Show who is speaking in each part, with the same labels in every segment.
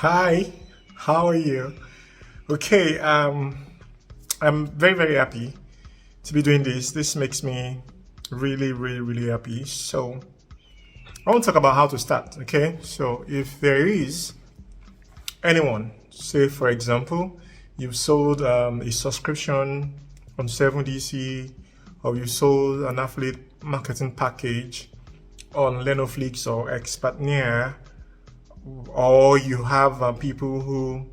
Speaker 1: Hi, how are you? Okay, I'm very, very happy to be doing this. This makes me really, really, really happy. So, I want to talk about how to start. Okay, so if there is anyone, say for example, you've sold a subscription on 7DC, or you sold an affiliate marketing package on Lenoflix or Expertnear, or you have people who,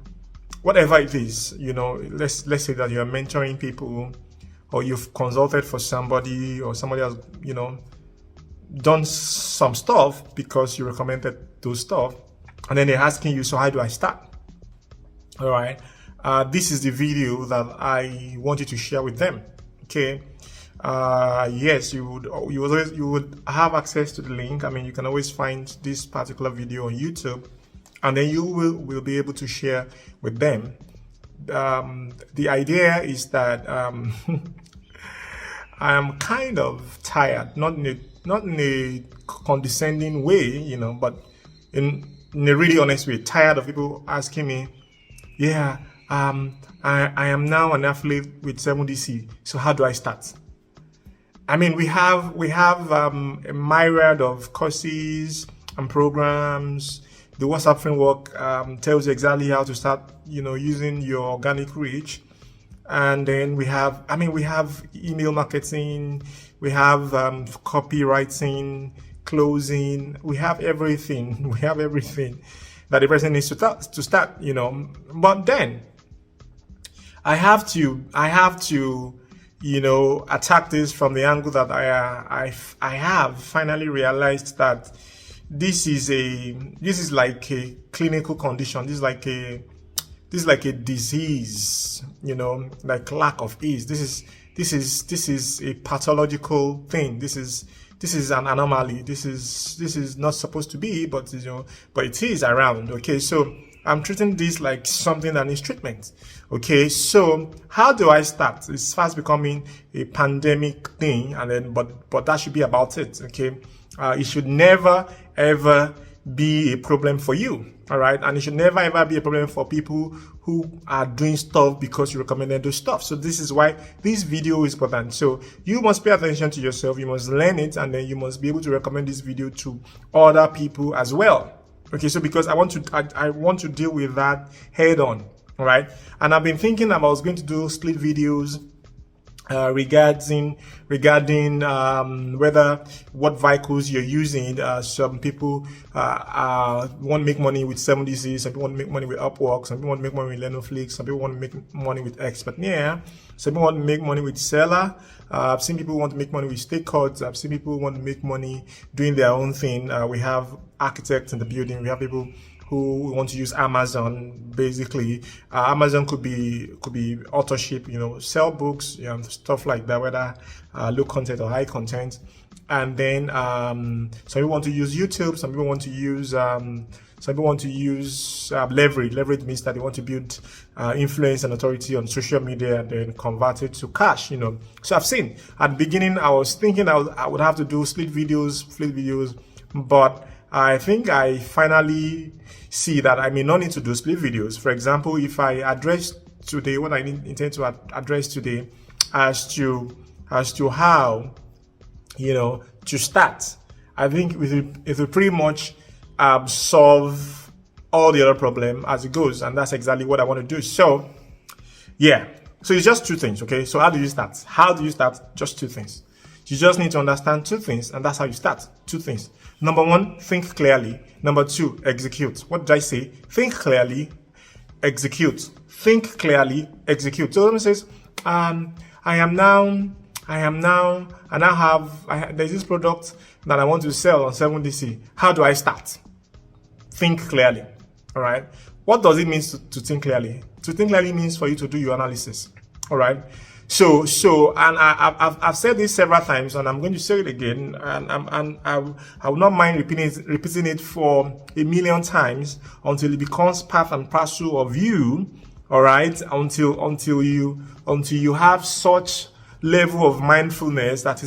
Speaker 1: whatever it is, let's say that you're mentoring people, or you've consulted for somebody, or somebody has done some stuff because you recommended those stuff, and then they're asking you, so how do I start? All right, this is the video that I want you to share with them. Okay, yes, you would have access to the link. I mean, you can always find this particular video on YouTube, and then you will be able to share with them. The idea is that I am kind of tired, not in a condescending way, but in a really honest way, tired of people asking me, yeah, I am now an affiliate with 7DC, so how do I start? I mean, we have a myriad of courses and programs. The WhatsApp framework tells you exactly how to start, using your organic reach. And then we have email marketing, we have copywriting, closing, we have everything. We have everything that the person needs to start, But then I have to attack this from the angle that I have finally realized that this is like a clinical condition. This is like a disease, like lack of ease. This is a pathological thing. This is an anomaly. This is not supposed to be, but but it is around. Okay, so I'm treating this like something that needs treatment. Okay, so how do I start? It's fast becoming a pandemic thing, and then but that should be about it. Okay, it should never ever be a problem for you. All right, and it should never ever be a problem for people who are doing stuff because you recommended those stuff. So this is why this video is important. So you must pay attention to yourself, you must learn it, and then you must be able to recommend this video to other people as well. Okay, so because I want to deal with that head on. All right, and I've been thinking I was going to do split videos regarding whether what vehicles you're using. Some people want to make money with 7DC, some people want to make money with Upwork, some people want to make money with Lenoflix, some people want to make money with Expertnear, some people want to make money with Seller. I've seen people want to make money with stake cards. I've seen people want to make money doing their own thing. We have architects in the building. We have people who want to use Amazon. Basically, Amazon could be authorship, sell books, stuff like that, whether low content or high content. And then some people want to use YouTube. Some people want to use leverage. Leverage means that they want to build influence and authority on social media and then convert it to cash. So I've seen at the beginning I was thinking I would have to do split videos, but I think I finally see that I may not need to do split videos. For example, if I address today what I intend to address today as to how to start, I think it will pretty much solve all the other problem as it goes, and that's exactly what I want to do. So yeah, so it's just two things. Okay, so how do you start? Just two things. You just need to understand two things, and that's how you start. Two things. Number one, think clearly. Number two, execute. What did I say? Think clearly, execute. Think clearly, execute. So it says, there's this product that I want to sell on 7DC. How do I start? Think clearly. All right. What does it mean to think clearly? To think clearly means for you to do your analysis. All right. So, and I've said this several times, and I'm going to say it again, and I will not mind repeating it for a million times until it becomes part and parcel of you. All right, until you have such level of mindfulness that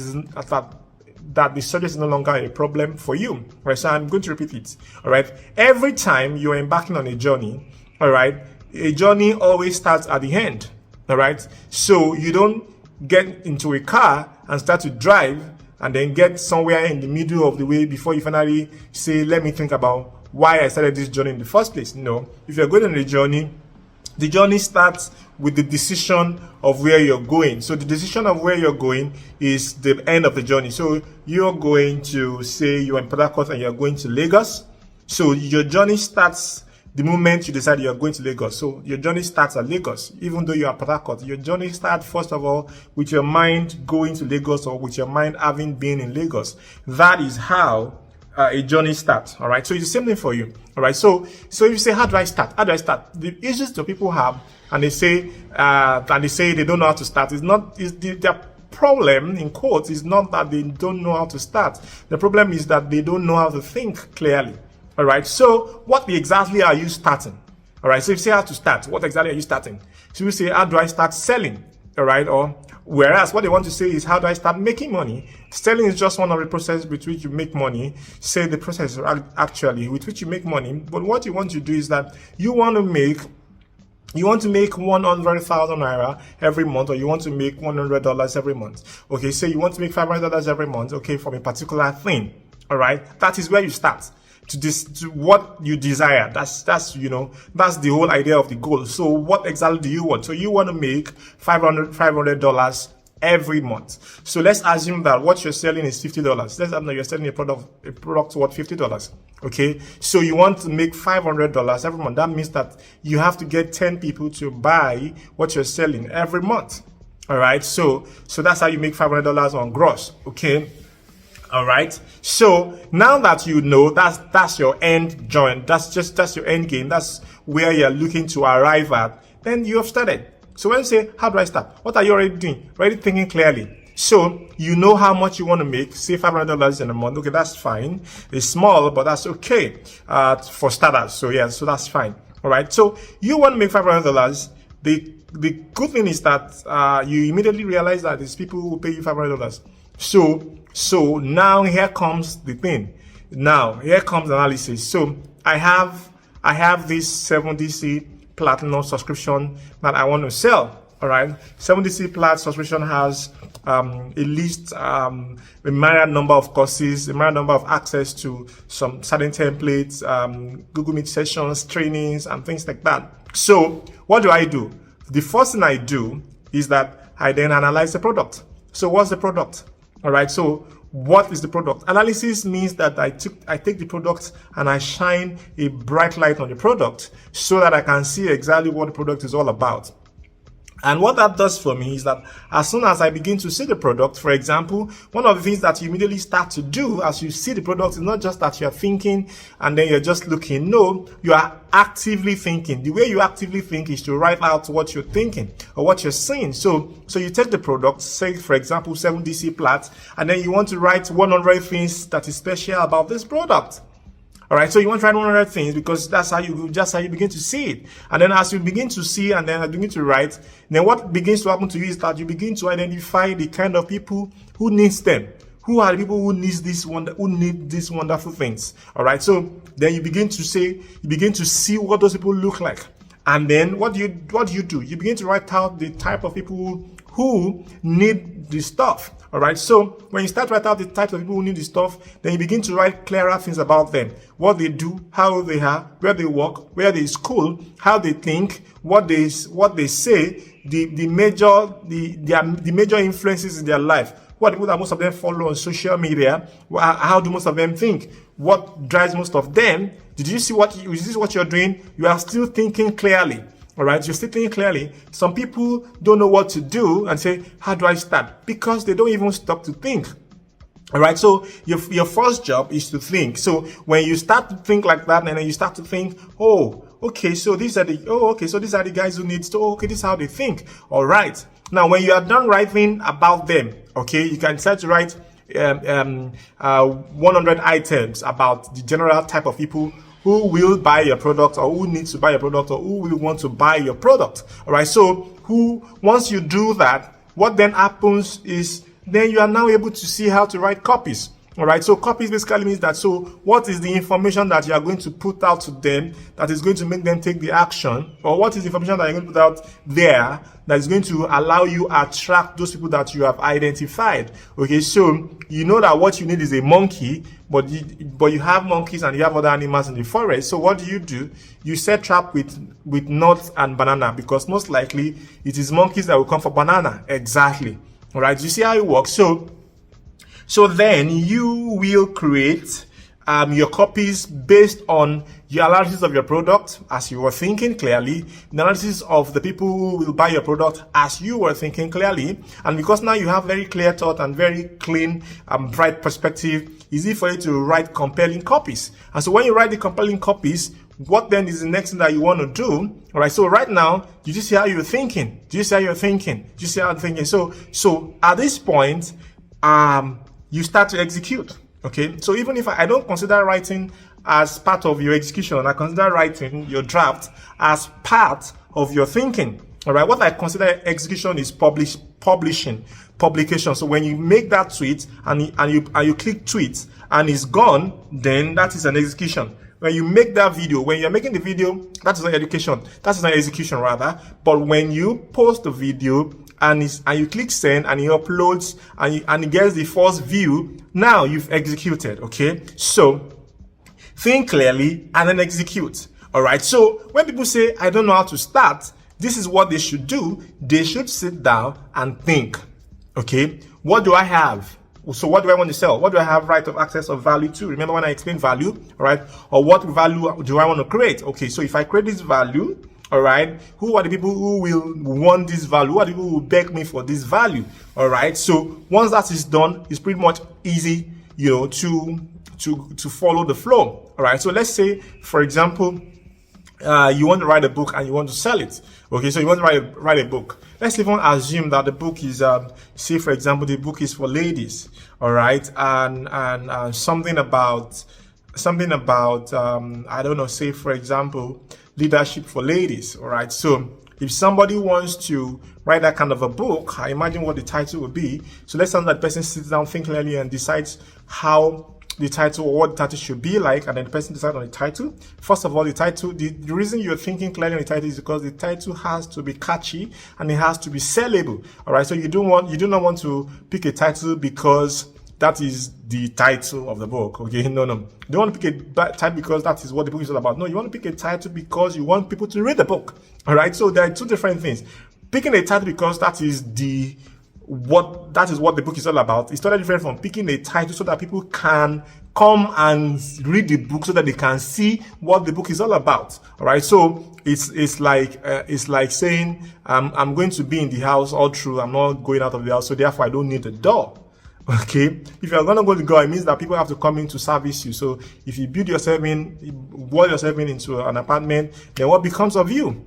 Speaker 1: that the subject is no longer a problem for you. All right, so I'm going to repeat it. All right, every time you're embarking on a journey, all right, a journey always starts at the end. All right, so you don't get into a car and start to drive and then get somewhere in the middle of the way before you finally say, let me think about why I started this journey in the first place. No, if you're going on a journey, the journey starts with the decision of where you're going. So the decision of where you're going is the end of the journey. So you're going to say you're in Port Harcourt and you're going to Lagos. So your journey starts the moment you decide you're going to Lagos. So your journey starts at Lagos. Even though you are Port Harcourt, your journey starts first of all with your mind going to Lagos, or with your mind having been in Lagos. That is how a journey starts. All right, so it's the same thing for you. All right, so if you say, how do I start? The issues that people have, and they say they don't know how to start, their problem in quotes is not that they don't know how to start. The problem is that they don't know how to think clearly. All right, so what exactly are you starting? All right, so if you say how to start, what exactly are you starting? So you say, how do I start selling? All right, or whereas what they want to say is, how do I start making money? Selling is just one of the processes with which you make money. Say the process actually with which you make money. But what you want to do is that you want to make 100,000 naira every month, or you want to make $100 every month. Okay, so you want to make $500 every month. Okay, from a particular thing. All right, that is where you start. To what you desire. That's the whole idea of the goal. So what exactly do you want? So you want to make $500 every month. So let's assume that what you're selling is $50. Let's assume that you're selling a product worth $50. Okay, so you want to make $500 every month. That means that you have to get 10 people to buy what you're selling every month. All right, so that's how you make $500 on gross. Okay. All right. So now that you know that's your end joint, that's your end game, that's where you're looking to arrive at, then you have started. So when you say, how do I start? What are you already doing? Already thinking clearly. So you know how much you want to make, say $500 in a month. Okay, that's fine. It's small, but that's okay for starters. So yeah, so that's fine. All right. So you want to make $500. The good thing is that you immediately realize that there's people who will pay you $500. So now here comes the thing. Now here comes analysis. So I have this 7DC platinum subscription that I want to sell. All right, 7DC Plat subscription has a list, a myriad number of courses, a myriad number of access to some certain templates, Google Meet sessions, trainings, and things like that. So what do? The first thing I do is that I then analyze the product. So what's the product? All right, so what is the product? Analysis means that I take the product and I shine a bright light on the product so that I can see exactly what the product is all about. And what that does for me is that as soon as I begin to see the product, for example, one of the things that you immediately start to do as you see the product is not just that you're thinking and then you're just looking. No, you are actively thinking. The way you actively think is to write out what you're thinking or what you're seeing. So you take the product, say for example 7DC Plat, and then you want to write 100 things that is special about this product. All right, so you want to write 100 things because that's how you begin to see it. And then as you begin to see and then begin to write, then what begins to happen to you is that you begin to identify the kind of people who needs them. Who are the people who need these wonderful things? All right, so then you begin to see what those people look like. And then what do you do? You begin to write out the type of people who need the stuff. All right. So when you start to write out the types of people who need the stuff, then you begin to write clearer things about them, what they do, how they are, where they work, where they school, how they think, what they say, the major influences in their life, what people that most of them follow on social media, how do most of them think, what drives most of them. Did you see what you're doing? You are still thinking clearly. All right, you're still thinking clearly. Some people don't know what to do and say, how do I start? Because they don't even stop to think. All right, so your first job is to think. So when you start to think like that, and then you start to think, so these are the guys who need to, this is how they think. All right. Now, when you are done writing about them, okay, you can start to write 100 items about the general type of people who will buy your product or who needs to buy your product or who will want to buy your product. All right. So once you do that, what then happens is then you are now able to see how to write copies. All right, so copies basically means that, so what is the information that you are going to put out to them that is going to make them take the action, or what is the information that you're going to put out there that is going to allow you attract those people that you have identified. Okay, so you know that what you need is a monkey, but you have monkeys and you have other animals in the forest. So what do? You set trap with nuts and banana, because most likely it is monkeys that will come for banana. Exactly. All right, you see how it works? So then you will create your copies based on your analysis of your product as you were thinking clearly, the analysis of the people who will buy your product as you were thinking clearly. And because now you have very clear thought and very clean bright perspective, it's easy for you to write compelling copies. And so when you write the compelling copies, what then is the next thing that you want to do? All right, so right now, you just see how you're thinking. Do you see how you're thinking? Do you see how I'm thinking? So at this point, you start to execute. Okay, so even if I don't consider writing as part of your execution, I consider writing your draft as part of your thinking. All right, what I consider execution is publication. So when you make that tweet and you click tweet and it's gone, then that is an execution. When you make that video, when you're making the video, that is not education. That is not execution rather. But when you post the video and you click send and it uploads and it gets the first view, now you've executed. Okay, so think clearly and then execute. All right, so when people say I don't know how to start, this is what they should do. They should sit down and think. Okay, what do I have? So what do I want to sell? What do I have right of access of value to? Remember when I explained value, all right? Or what value do I want to create? Okay, so if I create this value, all right, who are the people who will want this value? Who are the people who will beg me for this value? All right, so once that is done, it's pretty much easy, you know, to follow the flow. All right, so let's say, for example, you want to write a book and you want to sell it. Okay, so you want to write a book. Let's even assume that the book is, say for example, the book is for ladies. All right, and something about I don't know, say for example, leadership for ladies. All right, so if somebody wants to write that kind of a book, I imagine what the title would be. So let's say that person sits down, think clearly, and decides how the title or what the title should be like, and then the person decides on the title. First of all, the title, the reason you're thinking clearly on the title is because the title has to be catchy and it has to be sellable. All right, so you do not want to pick a title because that is the title of the book. Okay, no, you don't want to pick a title because that is what the book is all about. No, you want to pick a title because you want people to read the book. All right, so there are two different things. Picking a title because that is what the book is all about. It's totally different from picking a title so that people can come and read the book so that they can see what the book is all about. All right, so it's like saying I'm going to be in the house all through. I'm not going out of the house, so therefore I don't need a door. Okay, if you're gonna go to God, it means that people have to come in to service you. So if you wall yourself into an apartment, then what becomes of you?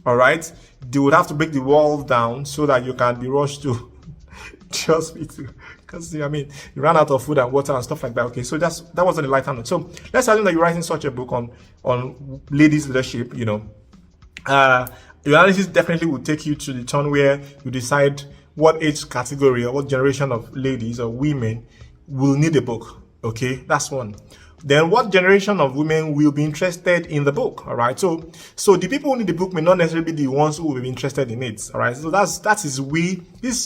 Speaker 1: All right, they would have to break the wall down so that you can be rushed to just because I mean you ran out of food and water and stuff like that. Okay, so that wasn't the light hand. So let's assume that you're writing such a book on ladies leadership. You know, your analysis definitely will take you to the turn where you decide what age category or what generation of ladies or women will need a book. Okay, that's one. Then what generation of women will be interested in the book? All right, so the people who need the book may not necessarily be the ones who will be interested in it. All right, so this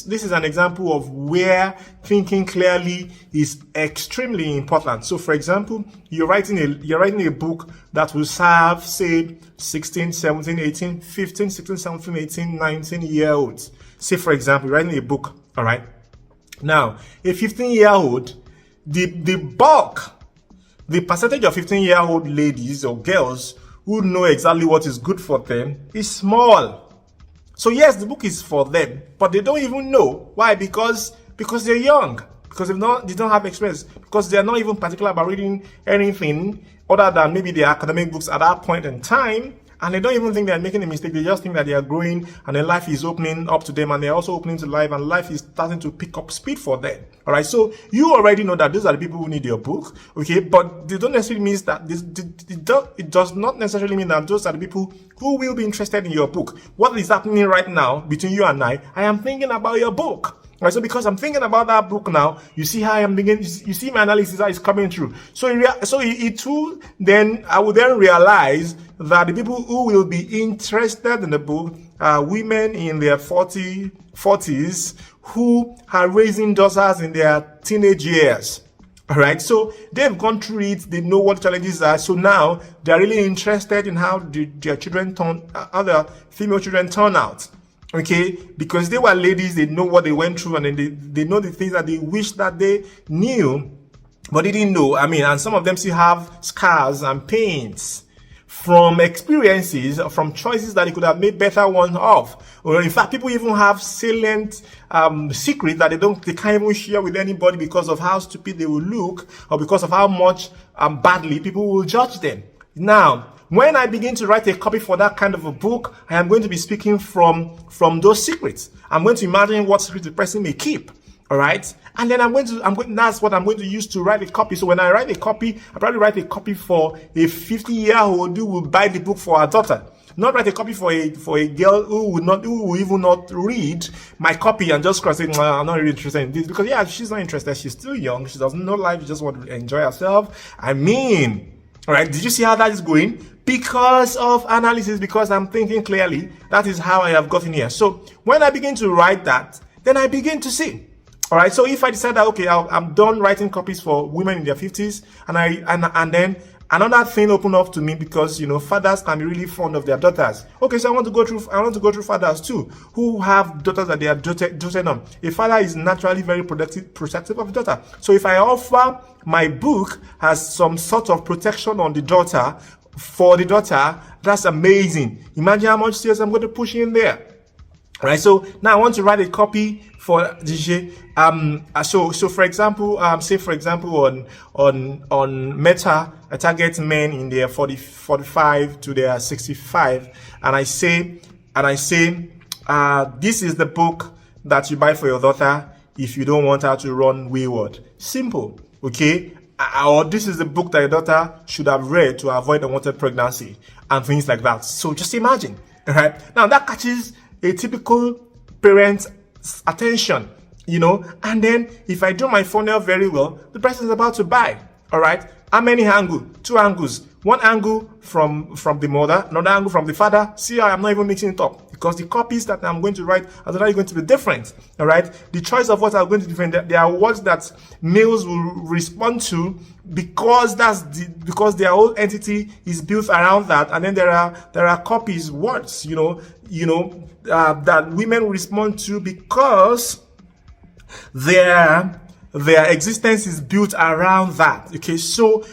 Speaker 1: is an example of where thinking clearly is extremely important. So for example, you're writing a book that will serve, say, 16, 17, 18, 15, 16, 17, 18, 19-year-olds. Say for example, you're writing a book. All right, now a 15-year-old, the percentage of 15-year-old ladies or girls who know exactly what is good for them is small. So yes, the book is for them, but they don't even know. Why? Because they're young, because they don't have experience, because they're not even particular about reading anything other than maybe their academic books at that point in time. And they don't even think they're making a mistake. They just think that they are growing and their life is opening up to them and they're also opening to life and life is starting to pick up speed for them. All right. So you already know that those are the people who need your book. Okay. But they don't necessarily mean that it does not necessarily mean that those are the people who will be interested in your book. What is happening right now between you and I am thinking about your book. Right, so because I'm thinking about that book now, you see how I'm beginning, you see my analysis how it's coming through. So it will then, I will then realize that the people who will be interested in the book are women in their 40s who are raising daughters in their teenage years. All right, so they've gone through it, they know what challenges are, so now they're really interested in how their children how their female children turn out. Okay, because they were ladies, they know what they went through, and then they know the things that they wish that they knew, but they didn't know. I mean, and some of them still have scars and pains from experiences, from choices that they could have made better ones of. Or in fact, people even have salient secrets that they can't even share with anybody because of how stupid they will look, or because of how much badly people will judge them. Now, when I begin to write a copy for that kind of a book, I am going to be speaking from those secrets. I'm going to imagine what secret the person may keep. All right. And then that's what I'm going to use to write a copy. So when I write a copy, I probably write a copy for a 50-year-old who will buy the book for her daughter. Not write a copy for a girl who will even not read my copy and just say, I'm not really interested in this, because yeah, she's not interested. She's still young. She doesn't know life. She just wants to enjoy herself. I mean, all right. Did you see how that is going? Because of analysis, because I'm thinking clearly. That is how I have gotten here. So when I begin to write that, then I begin to see. All right. So if I decide that, okay, I'm done writing copies for women in their 50s, and then another thing opened up to me, because fathers can be really fond of their daughters. Okay, so I want to go through fathers too who have daughters that they are doted on. A father is naturally very protective of the daughter. So if I offer my book as some sort of protection on the daughter, for the daughter, that's amazing. Imagine how much sales I'm going to push in there. All right, so now I want to write a copy for DJ. So for example, say for example on Meta, I target men in their 45 to their 65, and I say, this is the book that you buy for your daughter if you don't want her to run wayward. Simple, okay? Or this is the book that your daughter should have read to avoid unwanted pregnancy, and things like that. So just imagine, all right? Now that catches a typical parent's attention, and then if I do my funnel very well, the person is about to buy. All right, how many angles? 2 angles. One angle from the mother, another angle from the father. See how I'm not even mixing it up, because the copies that I'm going to write are not going to be different. All right, the choice of what I'm going to be different. There are words that males will respond to because because their whole entity is built around that, and then there are copies, words, that women will respond to because their existence is built around that. Okay, so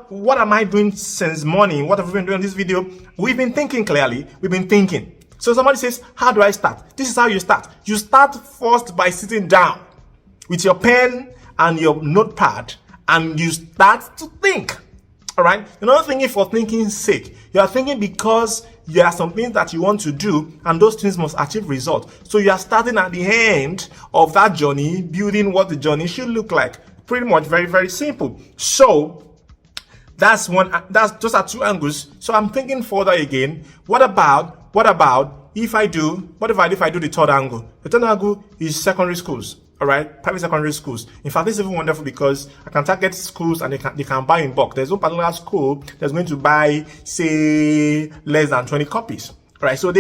Speaker 1: what am I doing since morning? What have we been doing in this video? We've been thinking clearly. We've been thinking. So somebody says, how do I start? This is how you start. You start first by sitting down with your pen and your notepad, and you start to think. All right, you're not thinking for thinking's sake. You are thinking because there are some things that you want to do, and those things must achieve results. So you are starting at the end of that journey, building what the journey should look like. Pretty much very, very simple. So that's those are 2 angles. So I'm thinking further again. What about if I do the 3rd angle? The 3rd angle is secondary schools. All right, private secondary schools. In fact, this is even wonderful because I can target schools and they can buy in bulk. There's no particular school that's going to buy, say, less than 20 copies. All right, so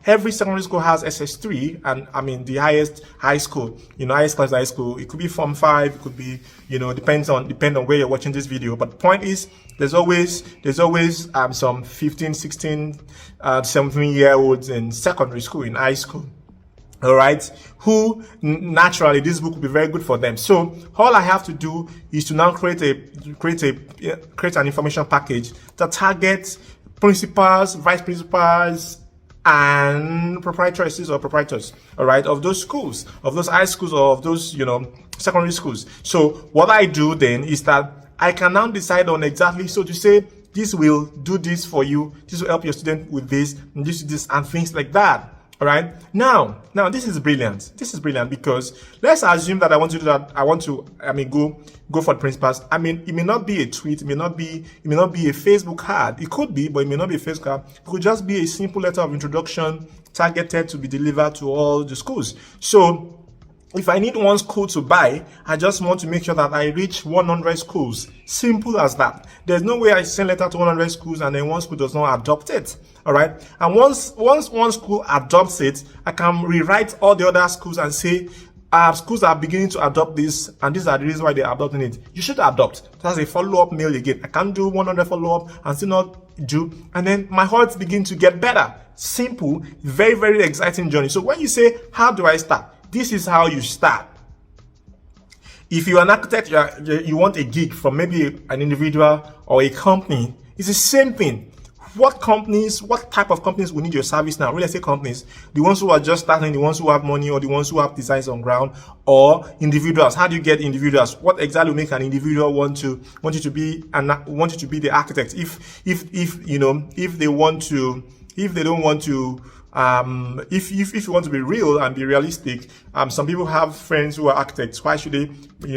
Speaker 1: every secondary school has SS3, and I mean the highest high school, highest class high school. It could be Form 5, it could be, depend on where you're watching this video. But the point is, there's always some 15, 16, 17-year-olds in secondary school, in high school. All right, who naturally this book will be very good for them. So all I have to do is to now create an information package that targets principals, vice principals, and proprietaresses or proprietors, all right, of those schools, of those high schools, or of those secondary schools. So what I do then is that I can now decide on exactly, so to say, this will do this for you, this will help your student with this, and this, and things like that. All right. Now this is brilliant. This is brilliant because let's assume that I want to do that. Go for the principals. It may not be a tweet. It may not be a Facebook ad. It could be, but it may not be a Facebook ad. It could just be a simple letter of introduction targeted to be delivered to all the schools. So If I need one school to buy, I just want to make sure that I reach 100 schools. Simple as that. There's no way I send letter to 100 schools and then one school does not adopt it. All right. And once one school adopts it, I can rewrite all the other schools and say, schools are beginning to adopt this, and these are the reasons why they're adopting it. You should adopt. That's a follow-up mail again. I can't do 100 follow-up and still not do. And then my heart begins to get better. Simple, very, very exciting journey. So when you say, how do I start? This is how you start. If you're an architect, you want a gig from maybe an individual or a company, it's the same thing. What type of companies will need your service now? Real estate companies, the ones who are just starting, the ones who have money, or the ones who have designs on ground, or individuals. How do you get individuals? What exactly will make an individual want you to be the architect? If you want to be real and be realistic, some people have friends who are architects. Why should they,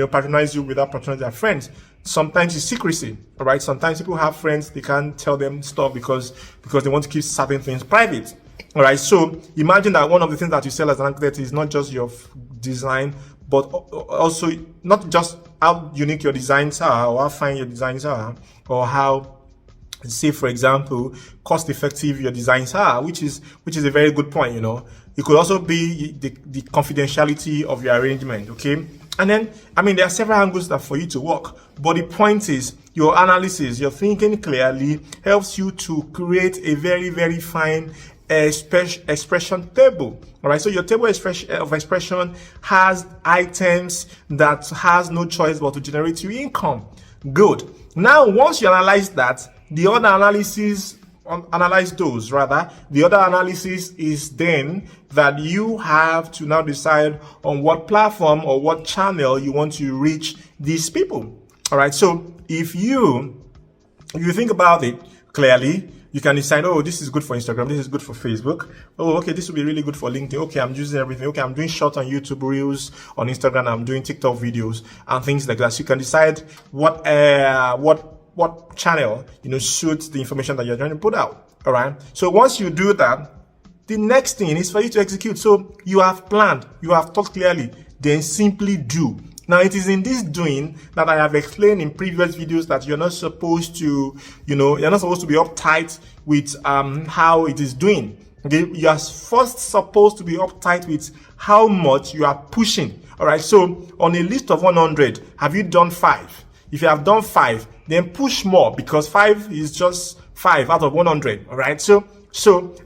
Speaker 1: patronize you without patronizing their friends? Sometimes it's secrecy, all right? Sometimes people have friends, they can't tell them stuff because they want to keep certain things private, all right? So imagine that one of the things that you sell as an architect is not just your design, but also not just how unique your designs are or how fine your designs are, or how, say for example, cost effective your designs are, which is a very good point. It could also be the confidentiality of your arrangement, okay? And then, there are several angles that for you to work, but the point is your analysis, your thinking clearly helps you to create a very, very fine expression table. All right. So your table of expression has items that has no choice but to generate you income. Good. Now, once you analyze that, the other analysis is then that you have to now decide on what platform or what channel you want to reach these people. All right. So if you think about it clearly, you can decide, oh, this is good for Instagram, this is good for Facebook. Oh, okay, this will be really good for LinkedIn. Okay, I'm using everything. Okay, I'm doing short on YouTube Reels, on Instagram, I'm doing TikTok videos and things like that. So you can decide what channel suits the information that you're trying to put out. All right. So once you do that, the next thing is for you to execute. So you have planned, you have thought clearly, then simply do. Now it is in this doing that I have explained in previous videos that you're not supposed to, be uptight with how it is doing. Okay, you are first supposed to be uptight with how much you are pushing. All right. So on a list of 100, have you done 5? If you have done 5, then push more, because 5 is just 5 out of 100. All right. So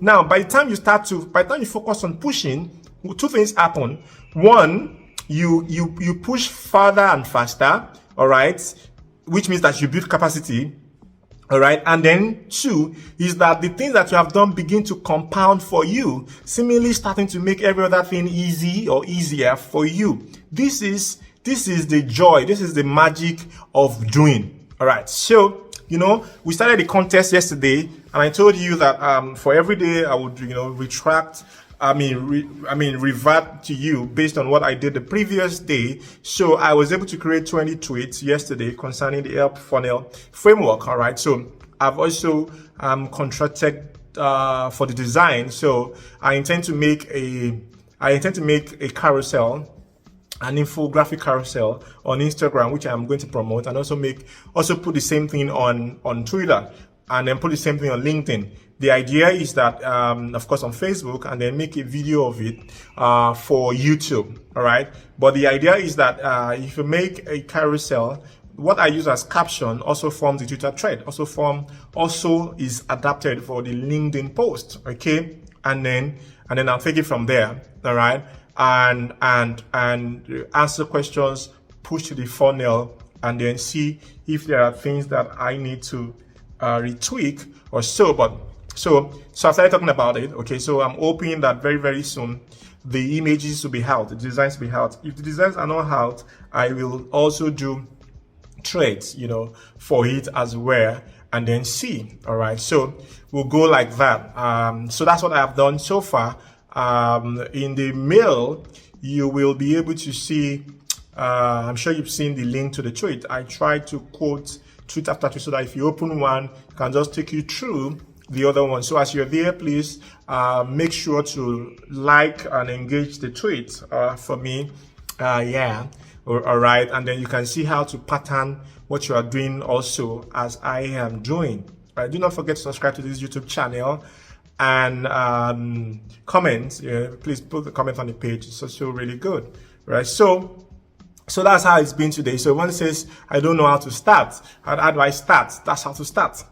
Speaker 1: now by the time you focus on pushing, 2 things happen. One, you push further and faster. All right. Which means that you build capacity. All right. And then 2 is that the things that you have done begin to compound for you, seemingly starting to make every other thing easy or easier for you. This is the joy. This is the magic of doing. All right. So, we started the contest yesterday, and I told you that for every day I would, revert to you based on what I did the previous day. So I was able to create 20 tweets yesterday concerning the help funnel framework. All right. So I've also contracted for the design. So I intend to make a carousel, an infographic carousel on Instagram, which I'm going to promote, and also put the same thing on Twitter, and then put the same thing on LinkedIn. The idea is that, of course, on Facebook, and then make a video of it for YouTube. All right. But the idea is that if you make a carousel, what I use as caption also forms the Twitter thread, also is adapted for the LinkedIn post. Okay. And then I'll take it from there. All right. And answer questions, push to the funnel, and then see if there are things that I need to retweak or so. So I started talking about it. Okay, so I'm hoping that very, very soon the images will be out, the designs will be out. If the designs are not out, I will also do threads, for it as well, and then see. All right, so we'll go like that. So that's what I have done so far. In the mail, you will be able to see, I'm sure you've seen the link to the tweet. I try to quote tweet after tweet so that if you open one, it can just take you through the other one. So as you're there, please make sure to like and engage the tweet for me. Yeah. All right. And then you can see how to pattern what you are doing also as I am doing. Right. Do not forget to subscribe to this YouTube channel and comment. Yeah, please put the comment on the page. It's also really good. Right. So that's how it's been today. So one says, I don't know how to start. How do I start? That's how to start.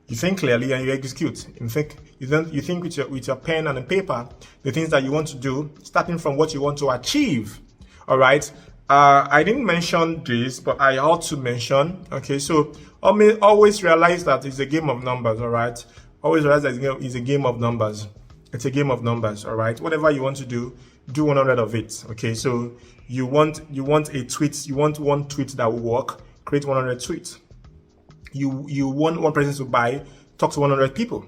Speaker 1: You think clearly and you execute. You think with your pen and a paper, the things that you want to do, starting from what you want to achieve. All right. I didn't mention this, but I ought to mention. Okay, so always realize that it's a game of numbers. All right. Always realize that it's a game of numbers. It's a game of numbers. All right. Whatever you want to do 100 of it. Okay. So you want a tweet. You want one tweet that will work. Create 100 tweets. You want one person to buy. Talk to 100 people.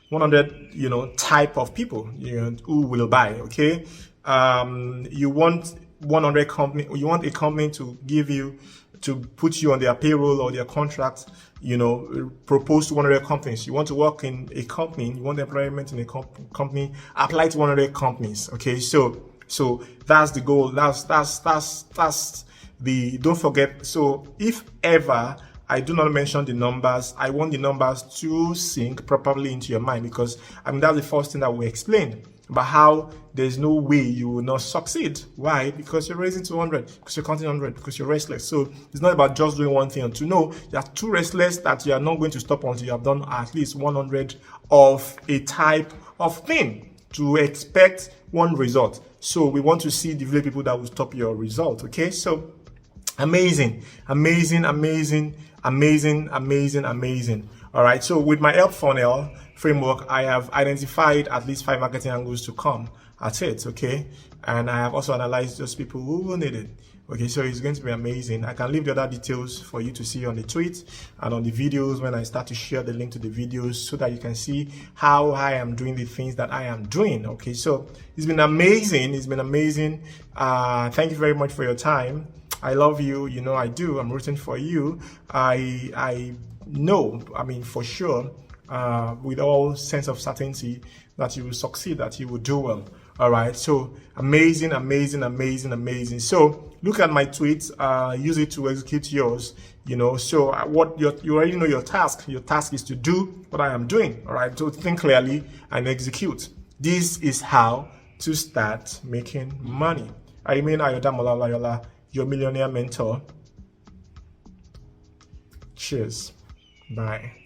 Speaker 1: 100 type of people who will buy. Okay. You want 100 company. You want a company to put you on their payroll or their contract. Propose to 100 companies. You want to work in a company. You want employment in a company. Apply to 100 companies. Okay, so that's the goal. That's the. Don't forget. So if ever I do not mention the numbers, I want the numbers to sink properly into your mind, because that's the first thing that we explained about how there's no way you will not succeed. Why? Because you're raising 200, because you're counting 100, because you're restless. So it's not about just doing one thing. And to know you are too restless that you are not going to stop until you have done at least 100 of a type of thing to expect one result. So we want to see the very people that will stop your result. Okay, so amazing. All right, so with my help funnel framework, I have identified at least 5 marketing angles to come at it. Okay, and I have also analyzed those people who will need it. Okay, so it's going to be amazing. I can leave the other details for you to see on the tweet and on the videos when I start to share the link to the videos, so that you can see how I am doing the things that I am doing. Okay, so it's been amazing. Thank you very much for your time. I love you. I do. I'm rooting for you. I know, for sure, with all sense of certainty, that you will succeed, that you will do well. All right. So amazing. So look at my tweets, use it to execute yours. So what you already know your task. Your task is to do what I am doing. All right. So think clearly and execute. This is how to start making money. I remain Dr Ayo Olu-Ayoola, your millionaire mentor. Cheers. Bye.